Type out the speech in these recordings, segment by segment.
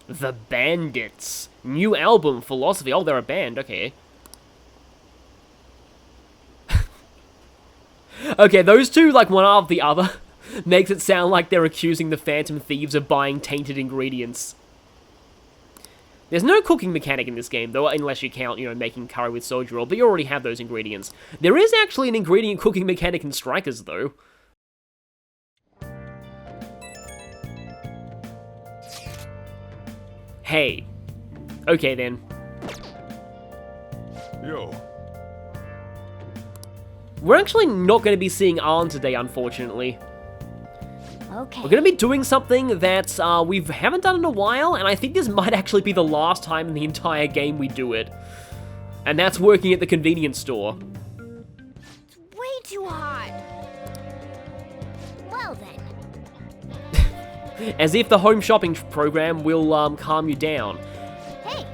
The Bandits. New album, Philosophy. Oh, they're a band, okay. Okay, those two, like, one after the other, makes it sound like they're accusing the Phantom Thieves of buying tainted ingredients. There's no cooking mechanic in this game, though, unless you count, you know, making curry with soldier oil, but you already have those ingredients. There is actually an ingredient cooking mechanic in Strikers, though. Hey. Okay, then. Yo. We're actually not going to be seeing Arn today, unfortunately. Okay. We're going to be doing something that we haven't done in a while, and I think this might actually be the last time in the entire game we do it. And that's working at the convenience store. It's way too hot. Well then. As if the home shopping program will calm you down. Hey.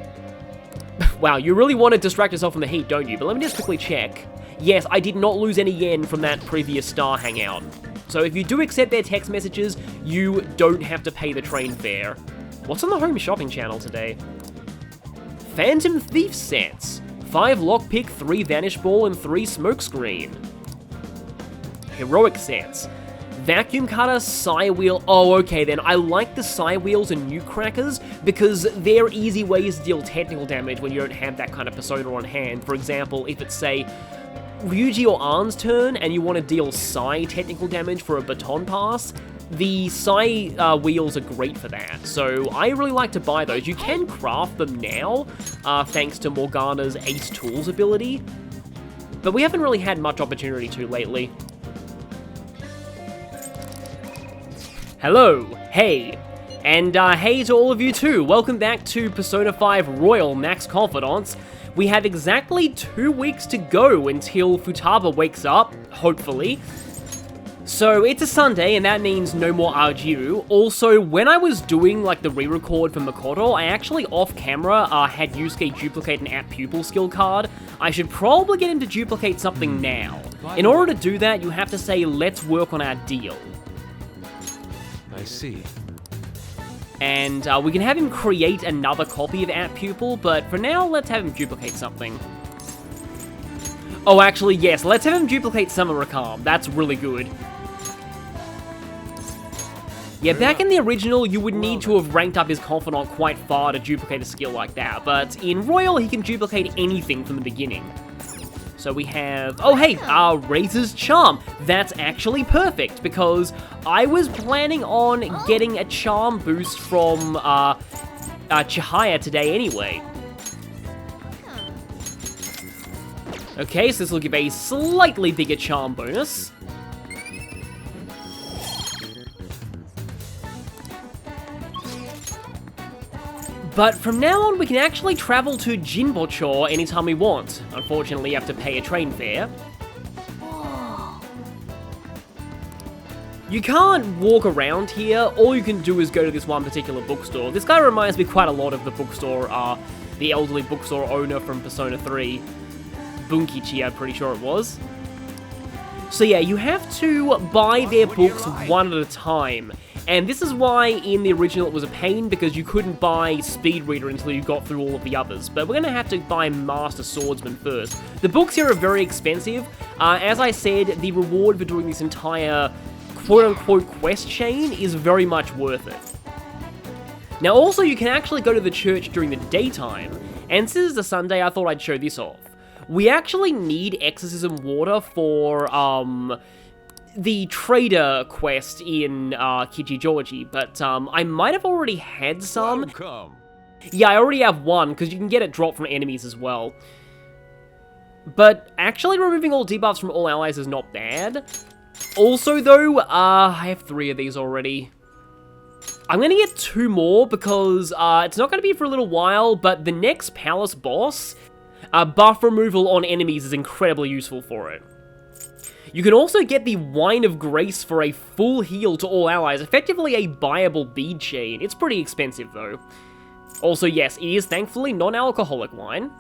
Wow, you really want to distract yourself from the heat, don't you? But let me just quickly check. Yes, I did not lose any yen from that previous Star Hangout. So if you do accept their text messages, you don't have to pay the train fare. What's on the home shopping channel today? Phantom Thief sets. 5 lockpick, 3 vanish ball, and 3 smokescreen. Heroic sets. Vacuum cutter, psi wheel. Oh, okay then. I like the psi wheels and nuke crackers because they're easy ways to deal technical damage when you don't have that kind of persona on hand. For example, if it's, say, Ryuji or Arn's turn and you want to deal psi technical damage for a baton pass, the psi wheels are great for that. So I really like to buy those. You can craft them now, thanks to Morgana's Ace Tools ability, but we haven't really had much opportunity to lately. Hello, hey, and hey to all of you too. Welcome back to Persona 5 Royal Max Confidants. We have exactly 2 weeks to go until Futaba wakes up, hopefully. So it's a Sunday, and that means no more Argiu. Also, when I was doing like the re-record for Makoto, I actually off-camera had Yusuke duplicate an App Pupil skill card. I should probably get him to duplicate something now. In order to do that, you have to say, let's work on our deal. I see. And we can have him create another copy of App Pupil, but for now, let's have him duplicate something. Oh, actually, yes, let's have him duplicate Summer Rakam. That's really good. Yeah, back in the original, you would need to have ranked up his Confidant quite far to duplicate a skill like that, but in Royal, he can duplicate anything from the beginning. So we have, oh hey, Razor's Charm. That's actually perfect, because I was planning on getting a charm boost from Chihaya today anyway. Okay, so this will give a slightly bigger charm bonus. But from now on, we can actually travel to Jinbocho anytime we want. Unfortunately, you have to pay a train fare. You can't walk around here. All you can do is go to this one particular bookstore. This guy reminds me quite a lot of the bookstore, the elderly bookstore owner from Persona 3. Bunkichi, I'm pretty sure it was. So yeah, you have to buy their books one at a time. And this is why in the original it was a pain, because you couldn't buy Speed Reader until you got through all of the others. But we're going to have to buy Master Swordsman first. The books here are very expensive. As I said, the reward for doing this entire quote-unquote quest chain is very much worth it. Now also, you can actually go to the church during the daytime. And since it's a Sunday, I thought I'd show this off. We actually need Exorcism Water for, the trader quest in Kichijoji, but I might have already had some. Yeah, I already have one, because you can get it dropped from enemies as well. But actually removing all debuffs from all allies is not bad. Also though, I have 3 of these already. I'm going to get 2 more, because it's not going to be for a little while, but the next palace boss, buff removal on enemies is incredibly useful for it. You can also get the Wine of Grace for a full heal to all allies, effectively a buyable bead chain. It's pretty expensive though. Also, yes, it is thankfully non-alcoholic wine.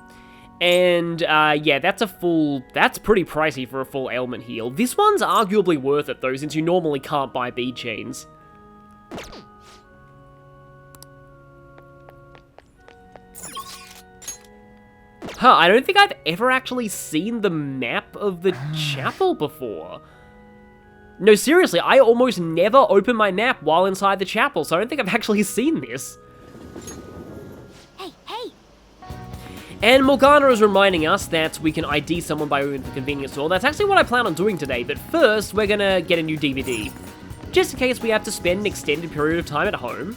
And yeah, that's pretty pricey for a full ailment heal. This one's arguably worth it though, since you normally can't buy bead chains. Huh, I don't think I've ever actually seen the map of the chapel before. No, seriously, I almost never open my map while inside the chapel, so I don't think I've actually seen this. Hey, hey! And Morgana is reminding us that we can ID someone by going to the convenience store. That's actually what I plan on doing today, but first, we're gonna get a new DVD. Just in case we have to spend an extended period of time at home.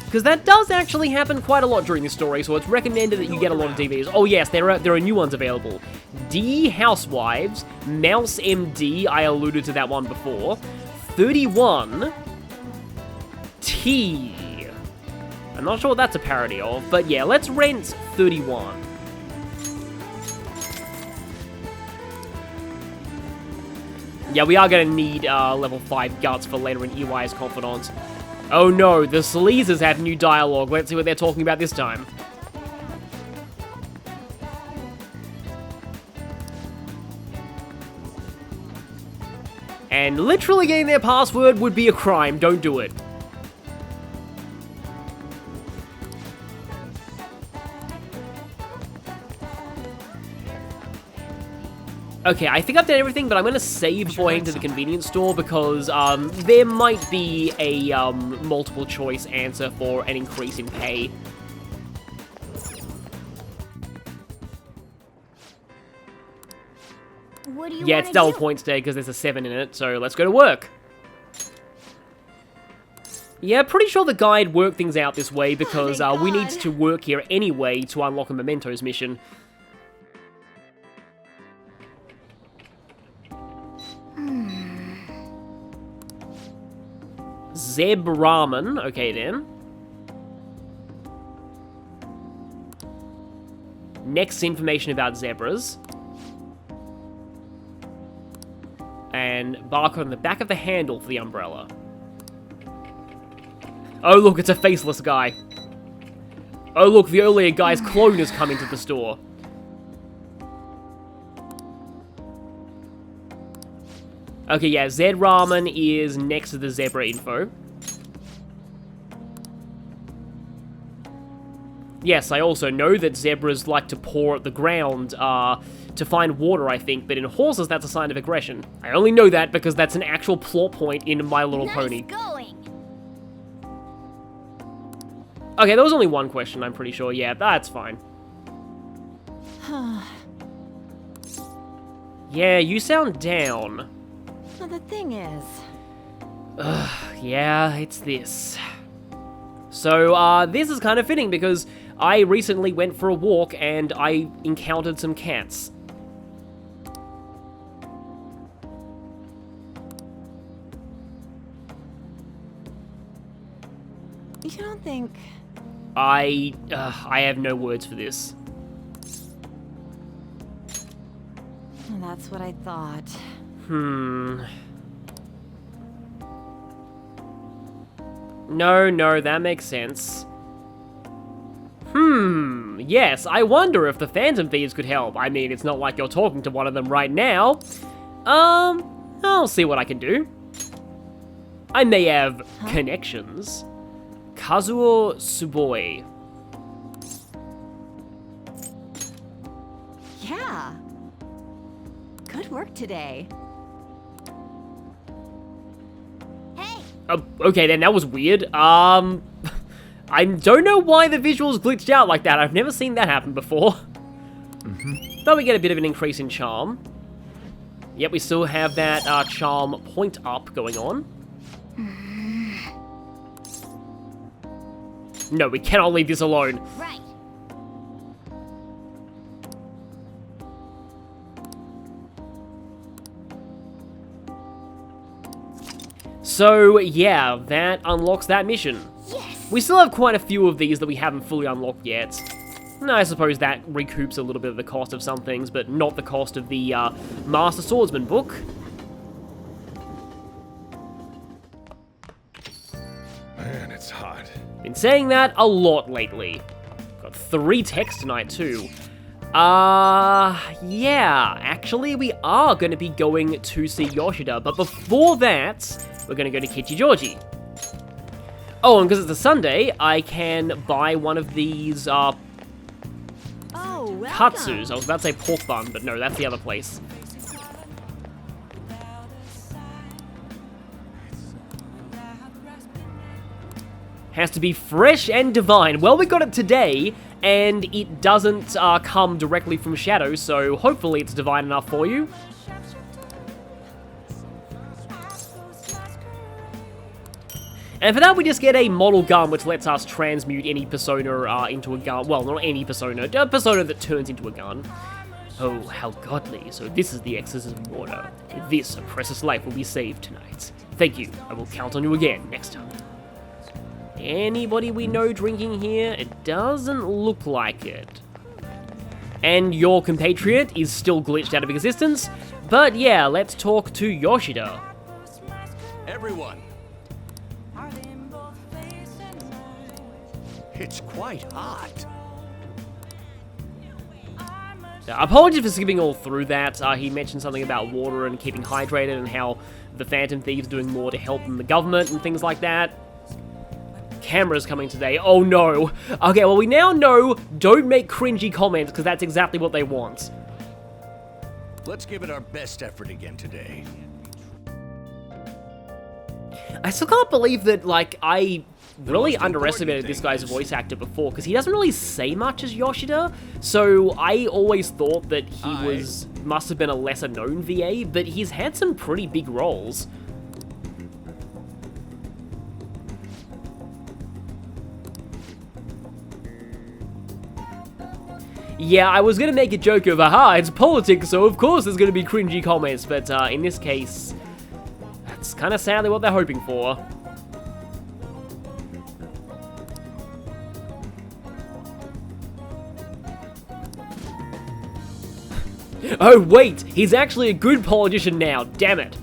Because that does actually happen quite a lot during this story, so it's recommended that you get a lot of DVDs. Oh yes, there are new ones available. D Housewives, Mouse MD, I alluded to that one before. 31 T. I'm not sure what that's a parody of, but yeah, let's rent 31. Yeah, we are going to need level 5 guts for later in EY's Confidant. Oh no, the Sleezers have new dialogue. Let's see what they're talking about this time. And literally getting their password would be a crime. Don't do it. Okay, I think I've done everything, but I'm going to save before heading to the convenience store because there might be a multiple choice answer for an increase in pay. What do you Yeah, it's double points today because there's a 7 in it, so let's go to work. Yeah, pretty sure the guide worked things out this way because we need to work here anyway to unlock a Mementos mission. Zeb Ramen, okay then. Next information about zebras. And barcode on the back of the handle for the umbrella. Oh look, it's a faceless guy. Oh look, the earlier guy's clone has come into the store. Okay, yeah, Zed Ramen is next to the zebra info. Yes, I also know that zebras like to paw at the ground to find water, I think, but in horses that's a sign of aggression. I only know that because that's an actual plot point in My Little Pony. Going. Okay, there was only one question, I'm pretty sure. Yeah, that's fine. Yeah, you sound down. Well, the thing is... Yeah, it's this. So, this is kind of fitting because I recently went for a walk and I encountered some cats. You don't think... I have no words for this. That's what I thought. No, that makes sense. Yes, I wonder if the Phantom Thieves could help. I mean, it's not like you're talking to one of them right now. I'll see what I can do. I may have connections. Kazuo Suboi. Yeah. Good work today. Hey! Okay then, that was weird. I don't know why the visuals glitched out like that. I've never seen that happen before. But we get a bit of an increase in charm. Yep, we still have that charm point up going on. No, we cannot leave this alone. Right. So, yeah, that unlocks that mission. Yes! We still have quite a few of these that we haven't fully unlocked yet. I suppose that recoups a little bit of the cost of some things, but not the cost of the Master Swordsman book. Man, it's hot. Been saying that a lot lately. Got 3 texts tonight, too. Yeah, actually, we are going to be going to see Yoshida, but before that, we're going to go to Kichijoji. Oh, and because it's a Sunday, I can buy one of these, Katsu's. I was about to say pork bun, but no, that's the other place. Has to be fresh and divine. Well, we got it today, and it doesn't come directly from Shadow, so hopefully it's divine enough for you. And for that, we just get a model gun, which lets us transmute any persona into a gun. Well, not any persona, a persona that turns into a gun. Oh, how godly. So this is the exorcism water. With this, a precious life will be saved tonight. Thank you. I will count on you again next time. Anybody we know drinking here? It doesn't look like it. And your compatriot is still glitched out of existence. But yeah, let's talk to Yoshida. Everyone. It's quite hot. Apologies for skipping all through that. He mentioned something about water and keeping hydrated and how the Phantom Thief's doing more to help than the government and things like that. Cameras coming today. Oh no. Okay, well we now know don't make cringy comments because that's exactly what they want. Let's give it our best effort again today. I still can't believe that, like, I really underestimated this guy's voice actor before, because he doesn't really say much as Yoshida, so I always thought that he must have been a lesser known VA, but he's had some pretty big roles. Yeah, I was gonna make a joke of, aha, it's politics, so of course there's gonna be cringy comments, but in this case, that's kind of sadly what they're hoping for. Oh wait, he's actually a good politician now, damn it.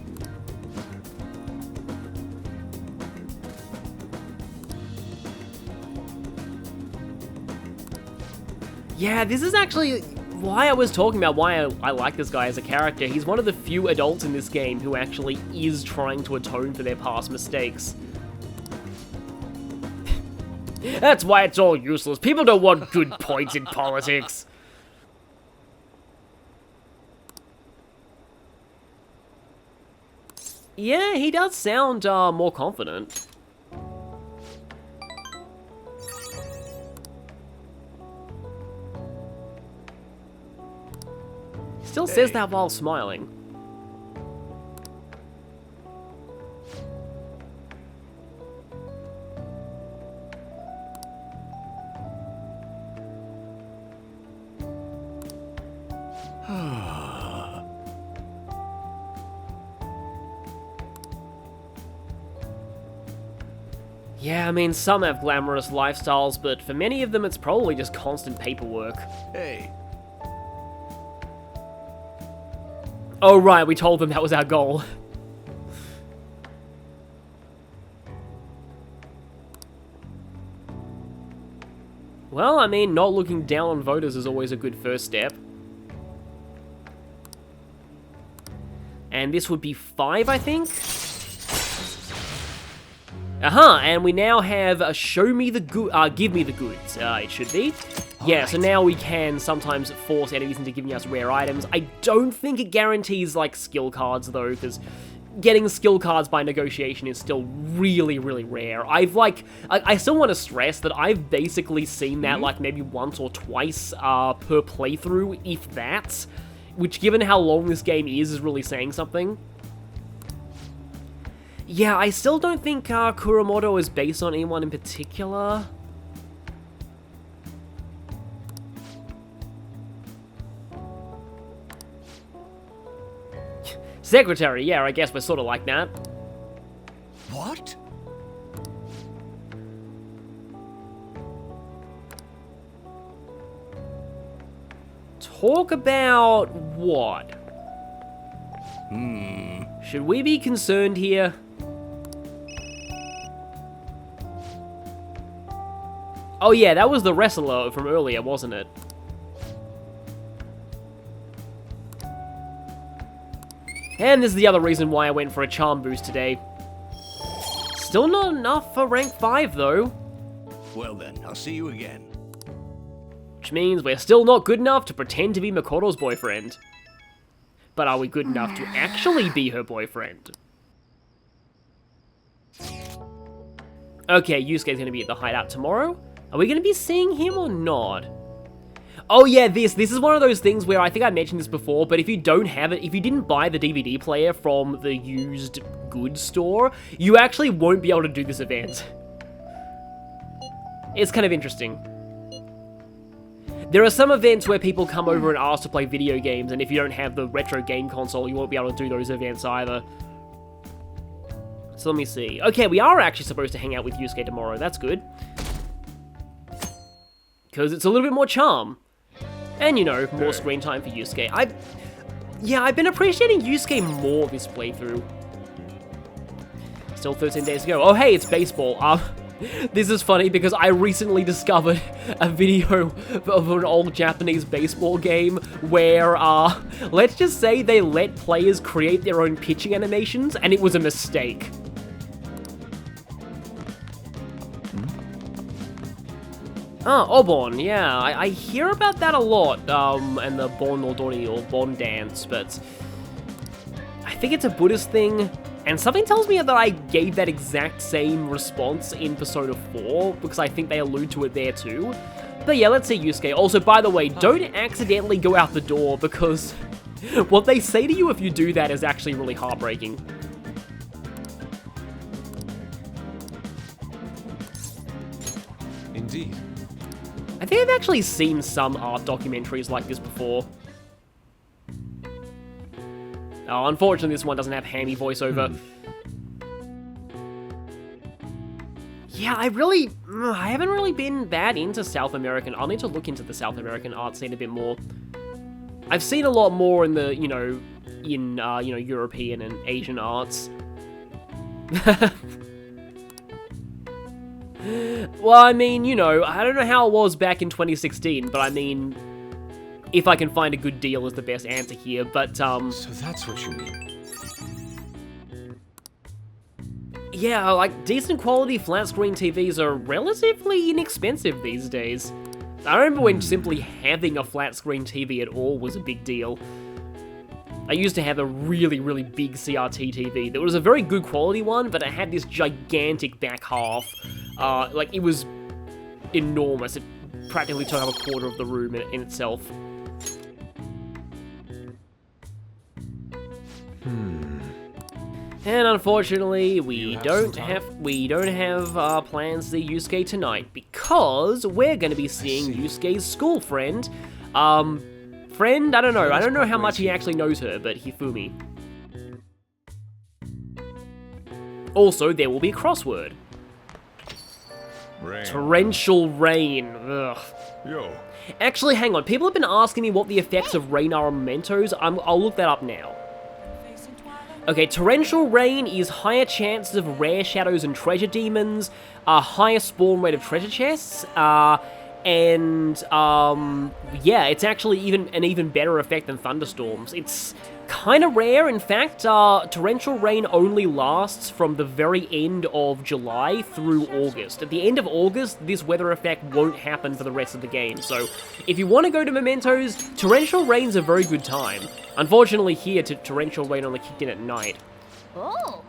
Yeah, this is actually why I was talking about why I like this guy as a character. He's one of the few adults in this game who actually is trying to atone for their past mistakes. That's why it's all useless. People don't want good points in politics. Yeah, he does sound more confident. Still says that while smiling. Yeah, I mean, some have glamorous lifestyles, but for many of them, it's probably just constant paperwork. Hey. Oh, right, we told them that was our goal. Well, I mean, not looking down on voters is always a good first step. And this would be 5, I think? And we now have a show me the good, give me the goods, it should be. Yeah, so now we can sometimes force enemies into giving us rare items. I don't think it guarantees, like, skill cards, though, because getting skill cards by negotiation is still really, really rare. I still want to stress that I've basically seen that, like, maybe once or twice per playthrough, if that, which, given how long this game is really saying something. Yeah, I still don't think Kuramoto is based on anyone in particular. Secretary, yeah, I guess we're sort of like that. What? Talk about what? Should we be concerned here? Oh yeah, that was the wrestler from earlier, wasn't it? And this is the other reason why I went for a charm boost today. Still not enough for rank 5, though. Well then, I'll see you again. which means we're still not good enough to pretend to be Makoto's boyfriend. But are we good enough to actually be her boyfriend? Okay, Yusuke's gonna be at the hideout tomorrow. Are we gonna be seeing him or not? Oh yeah, this is one of those things where I think I mentioned this before, but if you don't have it, if you didn't buy the DVD player from the used goods store, you actually won't be able to do this event. It's kind of interesting. There are some events where people come over and ask to play video games, and if you don't have the retro game console, you won't be able to do those events either. So let me see. Okay, we are actually supposed to hang out with Yusuke tomorrow. That's good. Because it's a little bit more charm. And, you know, more screen time for Yusuke. I've been appreciating Yusuke more this playthrough. Still 13 days to go. Oh, hey, it's baseball. This is funny because I recently discovered a video of an old Japanese baseball game where, let's just say they let players create their own pitching animations, and it was a mistake. Oh, Obon, yeah, I hear about that a lot, and the Bon Odori or Bon dance, but I think it's a Buddhist thing, and something tells me that I gave that exact same response in Persona 4, because I think they allude to it there too. But yeah, let's see Yusuke. Also, by the way, don't accidentally go out the door, because what they say to you if you do that is actually really heartbreaking. Indeed. I think I've actually seen some art documentaries like this before. Oh, unfortunately this one doesn't have hammy voiceover. Yeah, I haven't really been that into South American. I'll need to look into the South American art scene a bit more. I've seen a lot more in the, European and Asian arts. Well, I mean, I don't know how it was back in 2016, but I mean, if I can find a good deal is the best answer here, but, So that's what you mean. Yeah, like, decent quality flat-screen TVs are relatively inexpensive these days. I remember when simply having a flat-screen TV at all was a big deal. I used to have a really, really big CRT TV. That was a very good quality one, but it had this gigantic back half. It was enormous. It practically took up a quarter of the room in itself. And unfortunately, we don't have plans to see Yusuke tonight because we're going to be seeing Yusuke's school friend. Friend? I don't know. I don't know how much he actually knows her, but Hifumi. Also, there will be a crossword. Rain. Torrential rain. Ugh. Yo. Actually, hang on. People have been asking me what the effects of rain are on Mementos. I'll look that up now. Okay, torrential rain is higher chances of rare shadows and treasure demons, higher spawn rate of treasure chests, and yeah, it's actually an even better effect than thunderstorms. It's kind of rare. In fact, torrential rain only lasts from the very end of July through August. At the end of August, this weather effect won't happen for the rest of the game. So if you want to go to Mementos, torrential rain's a very good time. Unfortunately here, torrential rain only kicked in at night. Oh.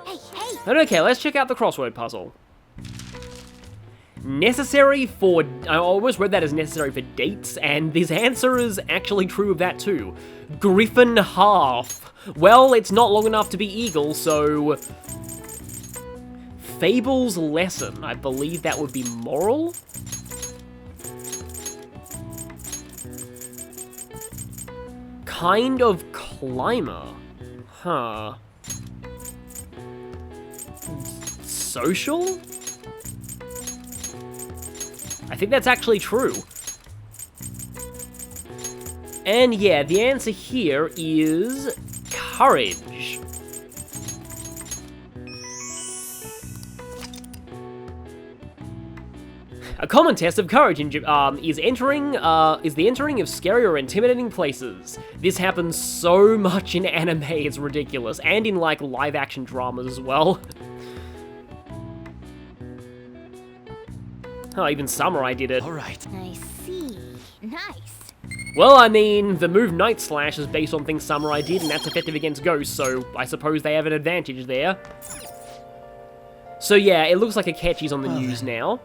Hey. But okay, let's check out the crossword puzzle. Necessary for... I almost read that as necessary for dates, and this answer is actually true of that too. Griffin half. Well, it's not long enough to be eagle, so... Fable's lesson. I believe that would be moral? Kind of climber. Huh. Social? I think that's actually true. And yeah, the answer here is courage. A common test of courage is the entering of scary or intimidating places. This happens so much in anime, it's ridiculous, and in like live action dramas as well. Oh, even Samurai did it. All right. I see. Nice. Well, I mean, the move Night Slash is based on things Samurai did, and that's effective against ghosts, so I suppose they have an advantage there. So yeah, it looks like Akechi's on the news now.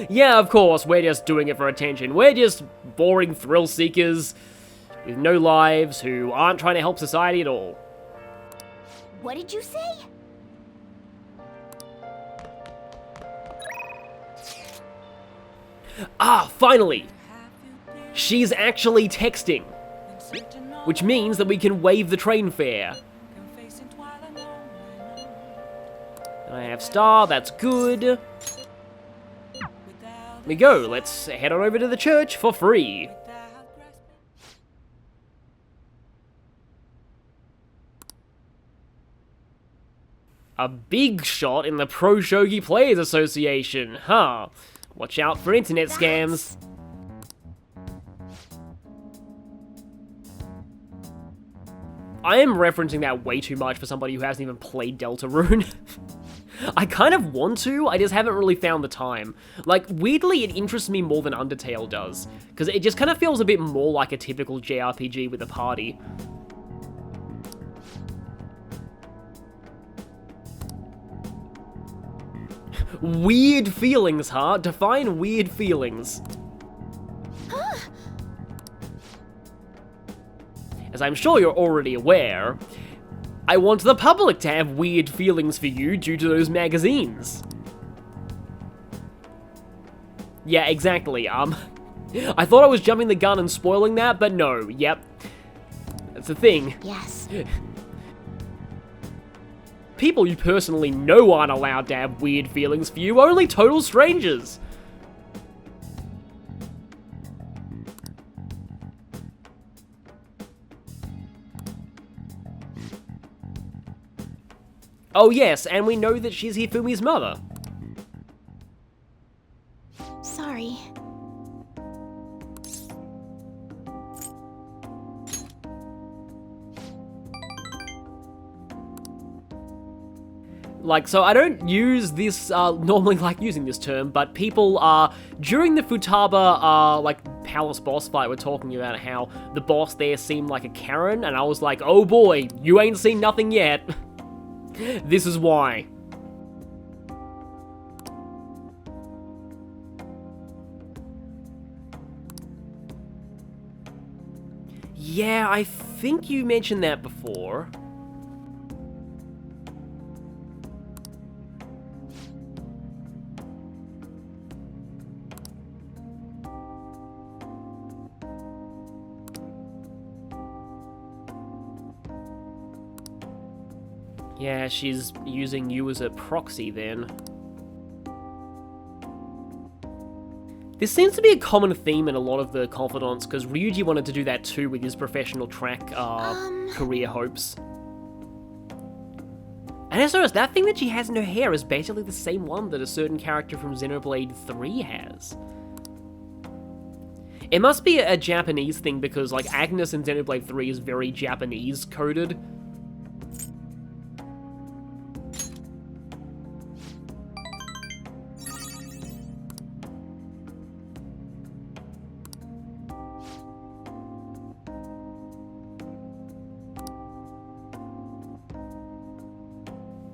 Yeah, of course, we're just doing it for attention. We're just boring thrill seekers with no lives who aren't trying to help society at all. What did you say? Ah, finally! She's actually texting. Which means that we can waive the train fare. And I have Star, that's good. There we go, let's head on over to the church for free. A big shot in the Pro Shogi Players Association, huh? Watch out for internet scams. I am referencing that way too much for somebody who hasn't even played Deltarune. I kind of want to, I just haven't really found the time. Like, weirdly, it interests me more than Undertale does, because it just kind of feels a bit more like a typical JRPG with a party. Weird feelings, huh? Define weird feelings. As I'm sure you're already aware, I want the public to have weird feelings for you due to those magazines. Yeah, exactly, I thought I was jumping the gun and spoiling that, but no, yep. That's the thing. Yes. People you personally know aren't allowed to have weird feelings for you, only total strangers. Oh yes, and we know that she's Hifumi's mother. Sorry. Like, so I don't use this, normally like using this term, but people, during the Futaba, like, palace boss fight, we're talking about how the boss there seemed like a Karen, and I was like, oh boy, you ain't seen nothing yet. This is why. Yeah, I think you mentioned that before. Yeah, she's using you as a proxy then. This seems to be a common theme in a lot of the Confidants, because Ryuji wanted to do that too with his professional track career hopes. And I noticed that thing that she has in her hair is basically the same one that a certain character from Xenoblade 3 has. It must be a Japanese thing, because like Agnes in Xenoblade 3 is very Japanese coded.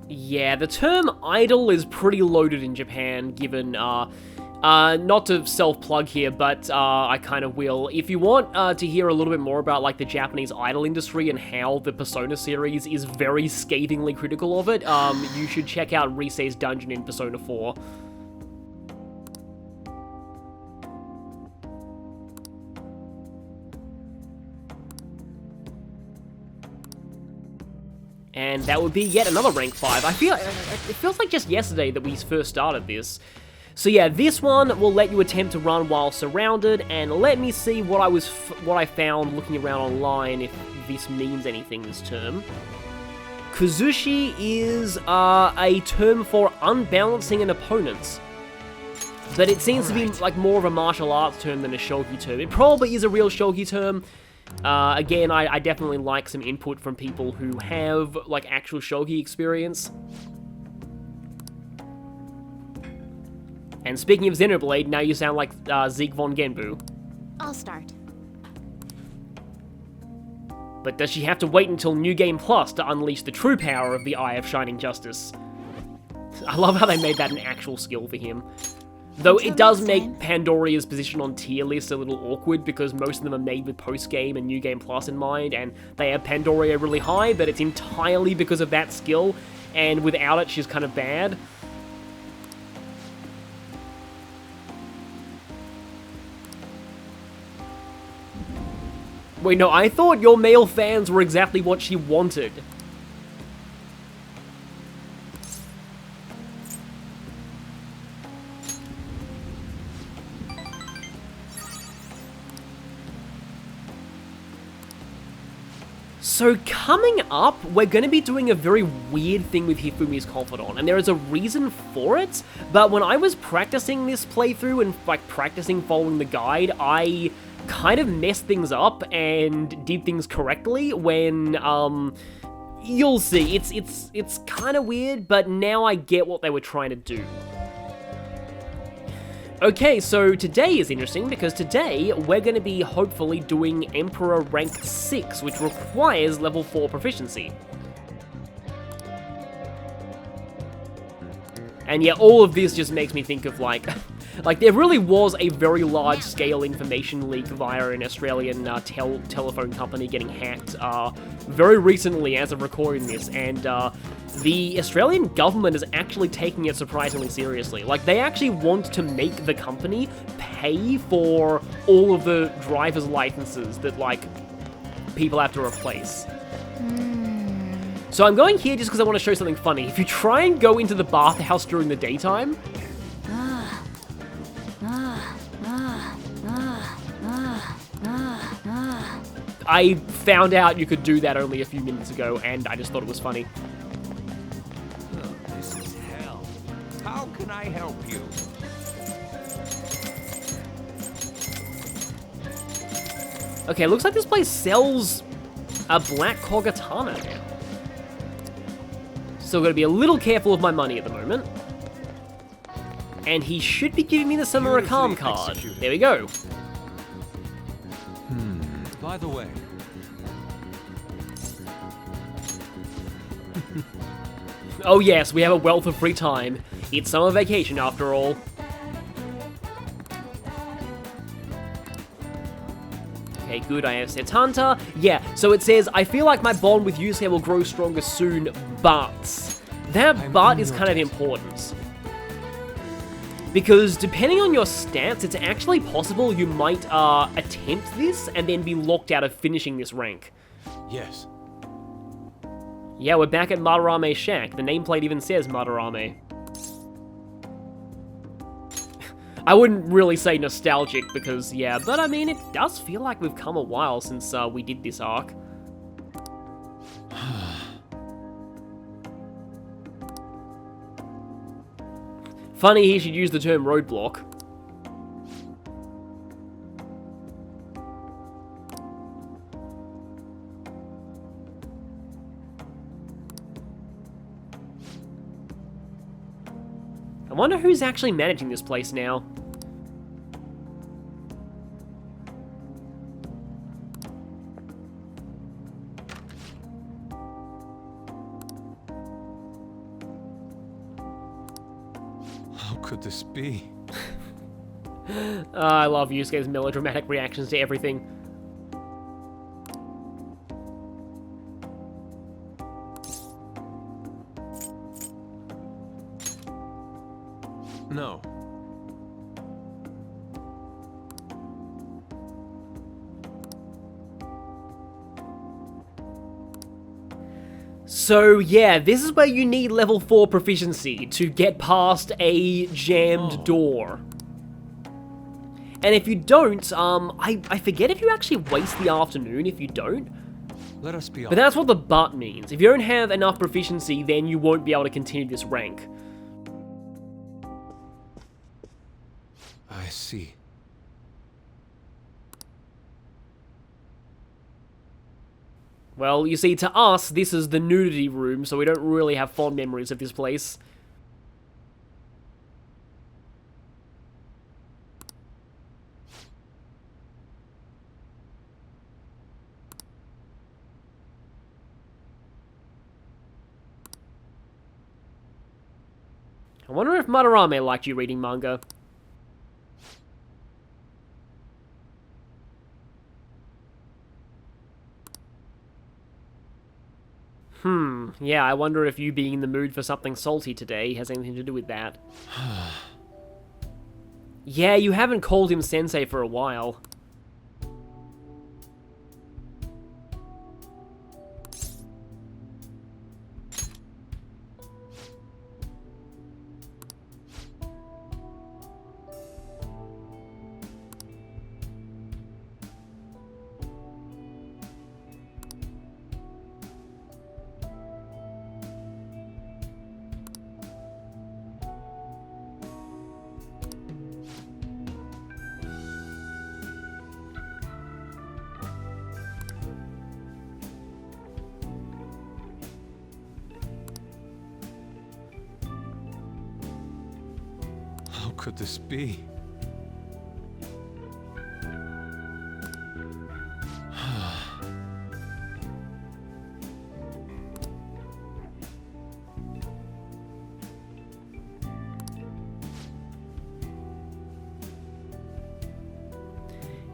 Yeah, the term idol is pretty loaded in Japan, given, not to self-plug here, but I kind of will. If you want to hear a little bit more about, like, the Japanese idol industry and how the Persona series is very scathingly critical of it, you should check out Risei's Dungeon in Persona 4. And that would be yet another rank 5. It feels like just yesterday that we first started this. So yeah, this one will let you attempt to run while surrounded, and let me see what I found looking around online, if this means anything, this term. Kazushi is a term for unbalancing an opponent, but it seems to be like more of a martial arts term than a shogi term. It probably is a real shogi term. Again, I definitely like some input from people who have, like, actual shogi experience. And speaking of Xenoblade, now you sound like Zeke von Genbu. I'll start. But does she have to wait until New Game Plus to unleash the true power of the Eye of Shining Justice? I love how they made that an actual skill for him. Though Until it does next make time. Pandoria's position on tier lists a little awkward because most of them are made with post-game and New Game Plus in mind, and they have Pandoria really high, but it's entirely because of that skill, and without it, she's kind of bad. Wait, no, I thought your male fans were exactly what she wanted. So coming up, we're going to be doing a very weird thing with Hifumi's Confidant, and there is a reason for it, but when I was practicing this playthrough and like practicing following the guide, I kind of messed things up and did things correctly when, you'll see, it's kind of weird, but now I get what they were trying to do. Okay, so today is interesting because today we're going to be hopefully doing Emperor Rank 6, which requires level 4 proficiency. And yeah, all of this just makes me think of like there really was a very large-scale information leak via an Australian telephone company getting hacked very recently as of recording this, and the Australian government is actually taking it surprisingly seriously. Like, they actually want to make the company pay for all of the driver's licenses that, like, people have to replace. So I'm going here just because I want to show something funny. If you try and go into the bathhouse during the daytime, I found out you could do that only a few minutes ago, and I just thought it was funny. Oh, this is hell. How can I help you? Okay, looks like this place sells a black Kogatana now. Still gotta be a little careful of my money at the moment. And he should be giving me the Samurai-Calm card. executed. There we go. By the way, Oh yes, we have a wealth of free time. It's summer vacation after all. Okay, good, I have Setanta. Yeah, so it says, I feel like my bond with Yusuke will grow stronger soon, but... That I'm but on is your kind of desk. important. Because depending on your stats, it's actually possible you might attempt this and then be locked out of finishing this rank. yes. Yeah, we're back at Madarame Shack. The nameplate even says Madarame. I wouldn't really say nostalgic because, yeah, but I mean, it does feel like we've come a while since we did this arc. Funny he should use the term roadblock. I wonder who's actually managing this place now. How could this be? I love Yusuke's melodramatic reactions to everything. No. So yeah, this is where you need level 4 proficiency to get past a jammed door. And if you don't, I forget if you actually waste the afternoon if you don't. Let us be But that's what the but means. If you don't have enough proficiency, then you won't be able to continue this rank. I see. Well, you see, to us, this is the nudity room, so we don't really have fond memories of this place. I wonder if Madarame liked you reading manga. Yeah, I wonder if you being in the mood for something salty today has anything to do with that. Yeah, you haven't called him sensei for a while. How could this be?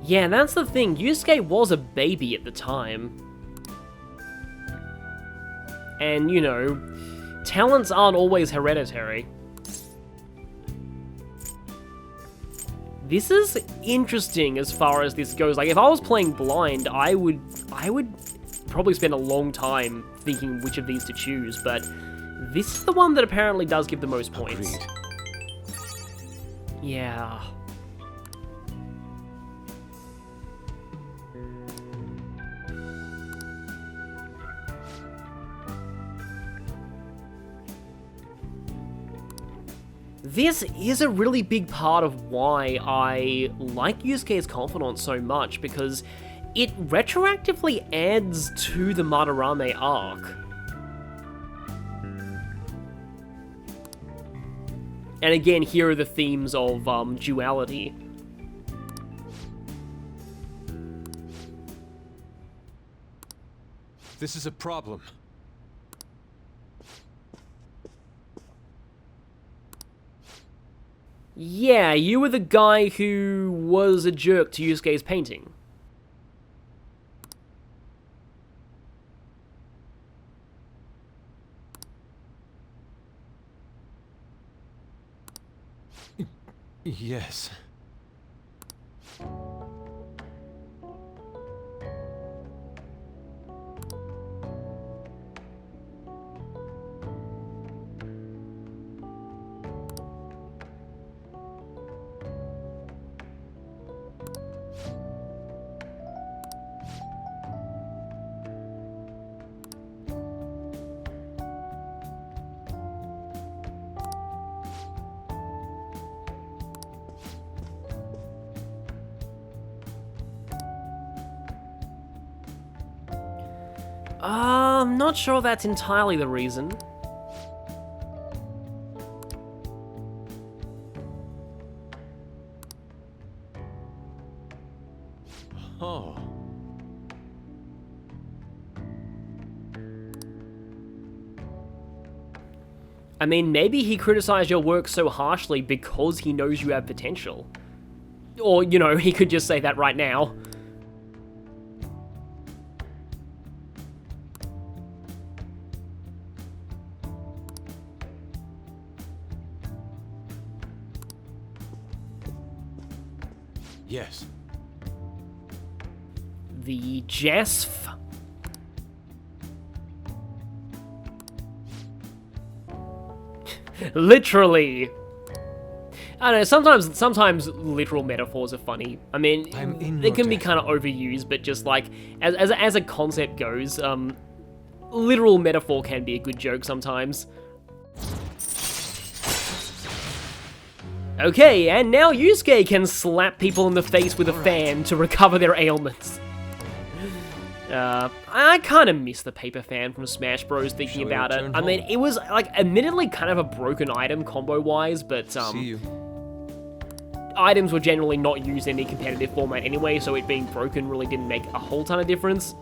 Yeah, that's the thing. Yusuke was a baby at the time. And, you know, talents aren't always hereditary. This is interesting as far as this goes. Like, if I was playing blind, I would probably spend a long time thinking which of these to choose, but this is the one that apparently does give the most points. Agreed. Yeah. This is a really big part of why I like Yusuke's Confidant so much, because it retroactively adds to the Madarame arc. And again, here are the themes of duality. This is a problem. Yeah, you were the guy who was a jerk to Yusuke's painting. Yes. I'm not sure that's entirely the reason. Oh. I mean, maybe he criticized your work so harshly because he knows you have potential. Or, you know, he could just say that right now. Yes. The Jasf. Literally. I don't know, sometimes literal metaphors are funny. I mean, they can be kind of overused, but just like, as a concept goes, literal metaphor can be a good joke sometimes. Okay, and now Yusuke can slap people in the face with a fan to recover their ailments. I kind of miss the paper fan from Smash Bros. Thinking Shall we about it. return I mean, home? it was, like, admittedly kind of a broken item combo-wise, but, See you. items were generally not used in any competitive format anyway, so it being broken really didn't make a whole ton of difference.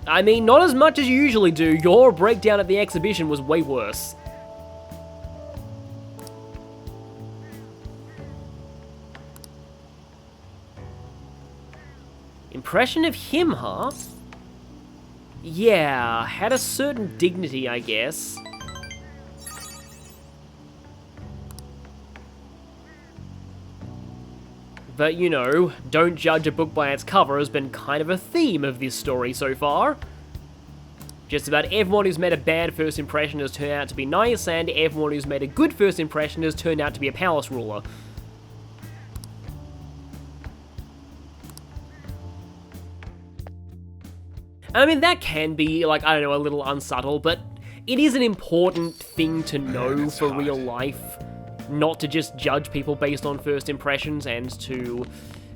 I mean, not as much as you usually do. Your breakdown at the exhibition was way worse. Impression of him, huh? Yeah, had a certain dignity, I guess. But, you know, don't judge a book by its cover has been kind of a theme of this story so far. Just about everyone who's made a bad first impression has turned out to be nice, and everyone who's made a good first impression has turned out to be a palace ruler. I mean, that can be, like, I don't know, a little unsubtle, but it is an important thing to know for real life. Not to just judge people based on first impressions, and to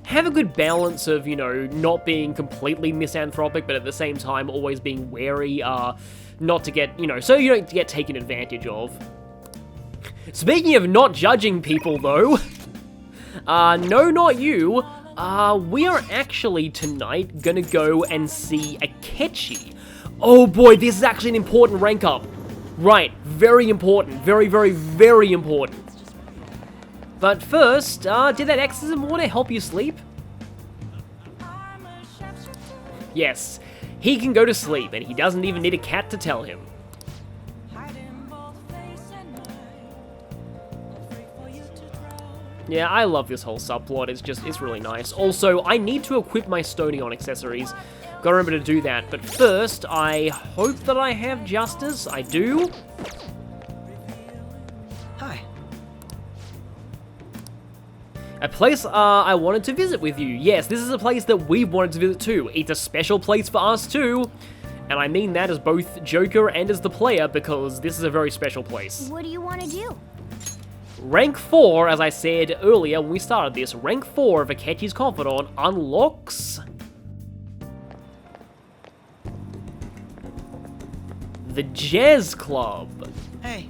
have a good balance of, you know, not being completely misanthropic, but at the same time always being wary, not to get, you know, so you don't get taken advantage of. Speaking of not judging people, though, no, not you, we are actually tonight gonna go and see Akechi. Oh boy, this is actually an important rank up. Right, very important, very, very, very important. But first, did that exorcism water help you sleep? Yes, he can go to sleep, and he doesn't even need a cat to tell him. Yeah, I love this whole subplot, it's really nice. Also, I need to equip my Stony on accessories. Gotta remember to do that, but first, I hope that I have Justice. I do. A place I wanted to visit with you. Yes, this is a place that we've wanted to visit too. It's a special place for us too. And I mean that as both Joker and as the player, because this is a very special place. What do you want to do? Rank 4, as I said earlier when we started this, rank 4 of Akechi's Confidant unlocks the Jazz Club. Hey.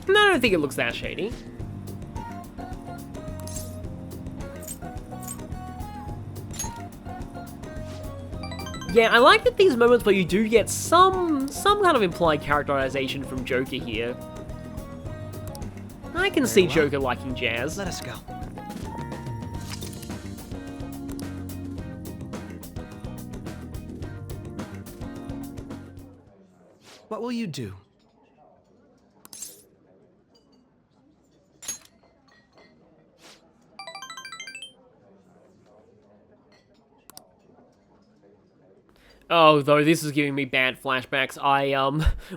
No, I don't think it looks that shady. Yeah, I like that these moments where you do get some kind of implied characterization from Joker here. I can see Joker liking jazz. Let us go. What will you do? Oh, though, this is giving me bad flashbacks. I,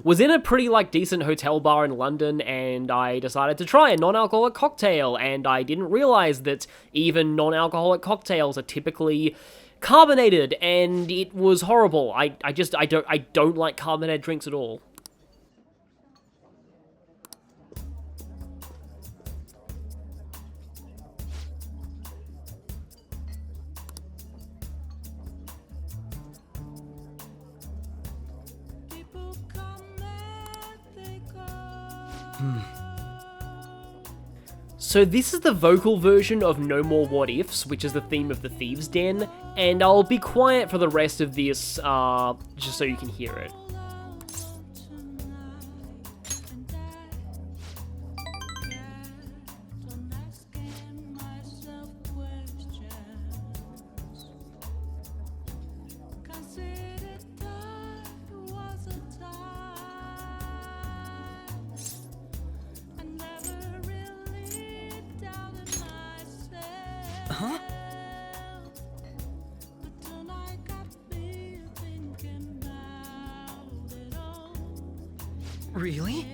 was in a pretty, like, decent hotel bar in London, and I decided to try a non-alcoholic cocktail, and I didn't realize that even non-alcoholic cocktails are typically carbonated, and it was horrible. I don't like carbonated drinks at all. So this is the vocal version of No More What Ifs, which is the theme of the Thieves' Den, and I'll be quiet for the rest of this, just so you can hear it. Huh? Really?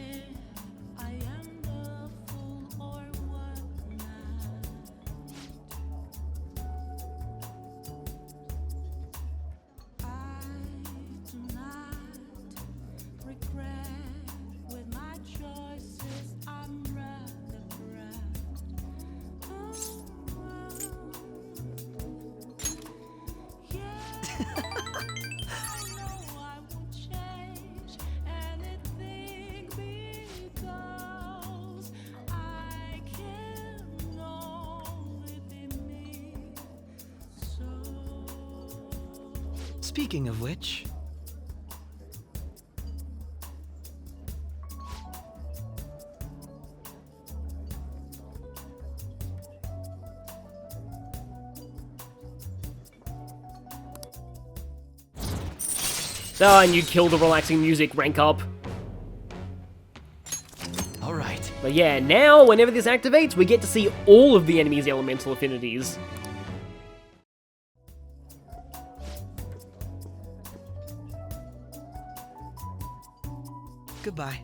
Speaking of which... Ah, and you kill the relaxing music, rank up. Alright. But yeah, now, whenever this activates, we get to see all of the enemy's elemental affinities. Goodbye.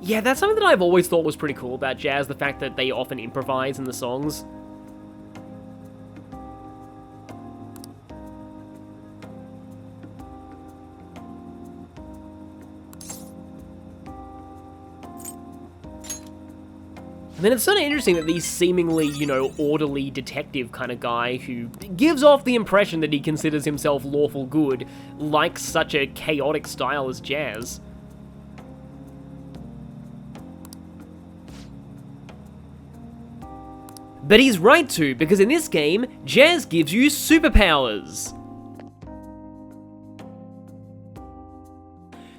Yeah, that's something that I've always thought was pretty cool about Jazz, the fact that they often improvise in the songs. And then it's sort of interesting that these seemingly, you know, orderly detective kind of guy who gives off the impression that he considers himself lawful good likes such a chaotic style as Jazz. But he's right to, because in this game, Jazz gives you superpowers.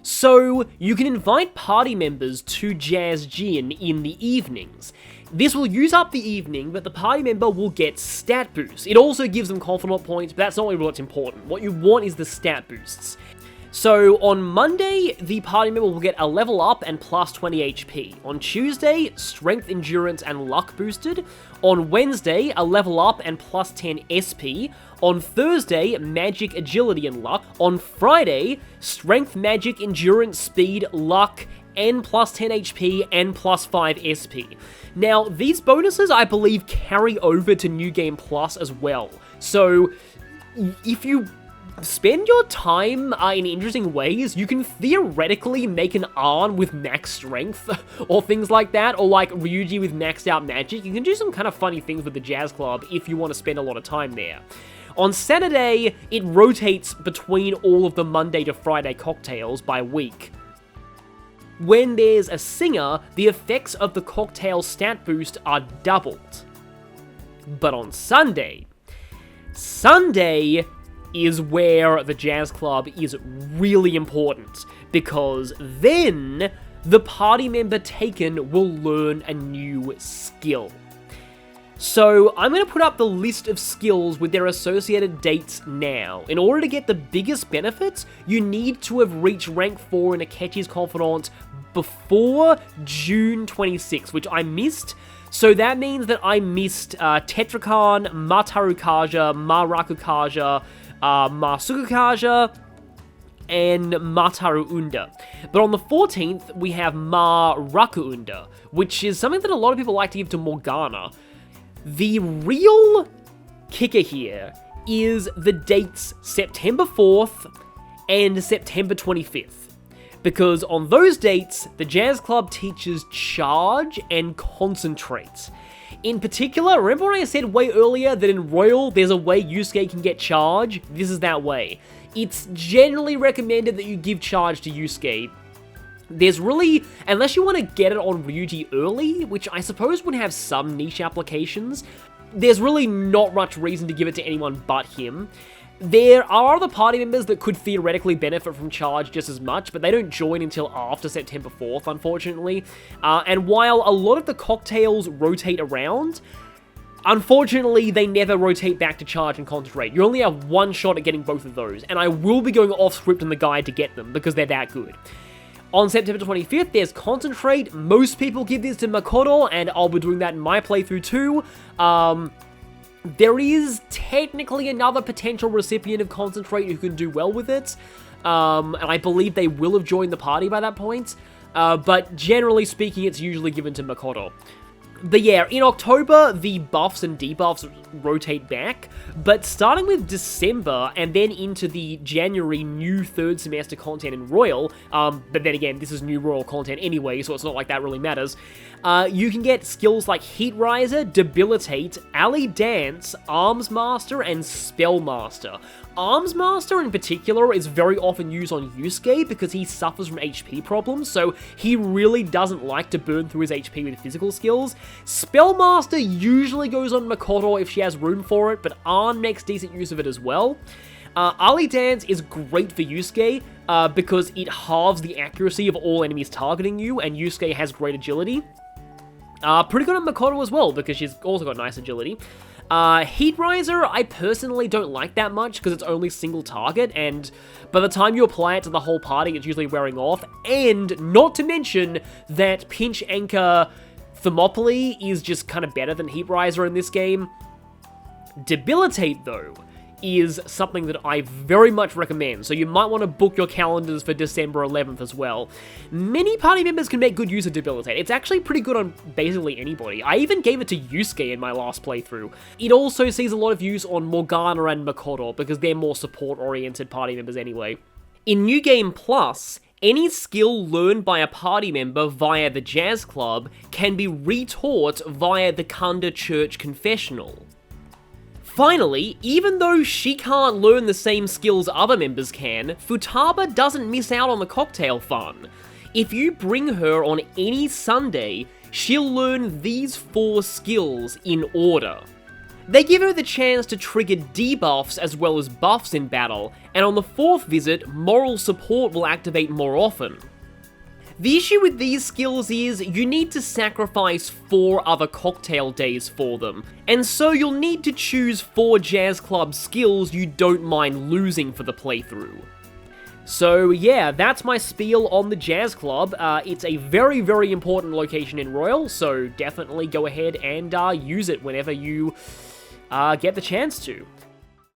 So, you can invite party members to Jazz Gin in the evenings. This will use up the evening, but the party member will get stat boosts. It also gives them confidant points, but that's not really what's important. What you want is the stat boosts. So, on Monday, the party member will get a level up and plus 20 HP. On Tuesday, strength, endurance, and luck boosted. On Wednesday, a level up and plus 10 SP. On Thursday, magic, agility, and luck. On Friday, strength, magic, endurance, speed, luck, and plus 10 HP and plus 5 SP. Now, these bonuses, I believe, carry over to New Game Plus as well. So, if you spend your time in interesting ways, you can theoretically make an Arn with max strength, or things like that, or like Ryuji with maxed out magic. You can do some kind of funny things with the Jazz Club if you want to spend a lot of time there. On Saturday, it rotates between all of the Monday to Friday cocktails by week. When there's a singer, the effects of the cocktail stat boost are doubled. But on Sunday is where the Jazz Club is really important, because then the party member taken will learn a new skill. So I'm going to put up the list of skills with their associated dates now. In order to get the biggest benefits, you need to have reached rank 4 in Akechi's Confidant before June 26, which I missed. So that means that I missed Tetrakan, Matarukaja, Marakukaja, Masukukaja, and Mataruunda. But on the 14th, we have Marakuunda, which is something that a lot of people like to give to Morgana. The real kicker here is the dates September 4th and September 25th. Because on those dates, the Jazz Club teaches Charge and Concentrate. In particular, remember when I said way earlier that in Royal, there's a way Yusuke can get Charge? This is that way. It's generally recommended that you give Charge to Yusuke. There's really, unless you want to get it on Ryuji early, which I suppose would have some niche applications, there's really not much reason to give it to anyone but him. There are other party members that could theoretically benefit from Charge just as much, but they don't join until after September 4th, unfortunately. And while a lot of the cocktails rotate around, unfortunately, they never rotate back to Charge and Concentrate. You only have one shot at getting both of those, and I will be going off script in the guide to get them, because they're that good. On September 25th, there's Concentrate. Most people give this to Makoto, and I'll be doing that in my playthrough too. There is technically another potential recipient of Concentrate who can do well with it, and I believe they will have joined the party by that point, but generally speaking, it's usually given to Makoto. But yeah, in October, the buffs and debuffs rotate back, but starting with December and then into the January new third semester content in Royal, but then again, this is new Royal content anyway, so it's not like that really matters, you can get skills like Heat Riser, Debilitate, Alley Dance, Arms Master, and Spell Master. Arms Master in particular is very often used on Yusuke because he suffers from HP problems, so he really doesn't like to burn through his HP with physical skills. Spellmaster usually goes on Makoto if she has room for it, but Arn makes decent use of it as well. Ali Dance is great for Yusuke because it halves the accuracy of all enemies targeting you, and Yusuke has great agility. Pretty good on Makoto as well because she's also got nice agility. Heat Riser, I personally don't like that much because it's only single target, and by the time you apply it to the whole party, it's usually wearing off, and not to mention that Pinch Anchor Thermopylae is just kind of better than Heat Riser in this game. Debilitate, though, is something that I very much recommend, so you might want to book your calendars for December 11th as well. Many party members can make good use of Debilitate. It's actually pretty good on basically anybody. I even gave it to Yusuke in my last playthrough. It also sees a lot of use on Morgana and Makoto, because they're more support-oriented party members anyway. In New Game Plus, any skill learned by a party member via the Jazz Club can be retaught via the Kunda Church Confessional. Finally, even though she can't learn the same skills other members can, Futaba doesn't miss out on the cocktail fun. If you bring her on any Sunday, she'll learn these 4 skills in order. They give her the chance to trigger debuffs as well as buffs in battle, and on the 4th visit, moral support will activate more often. The issue with these skills is you need to sacrifice 4 other cocktail days for them, and so you'll need to choose 4 Jazz Club skills you don't mind losing for the playthrough. So yeah, that's my spiel on the Jazz Club. It's a very, very important location in Royal, so definitely go ahead and use it whenever you get the chance to.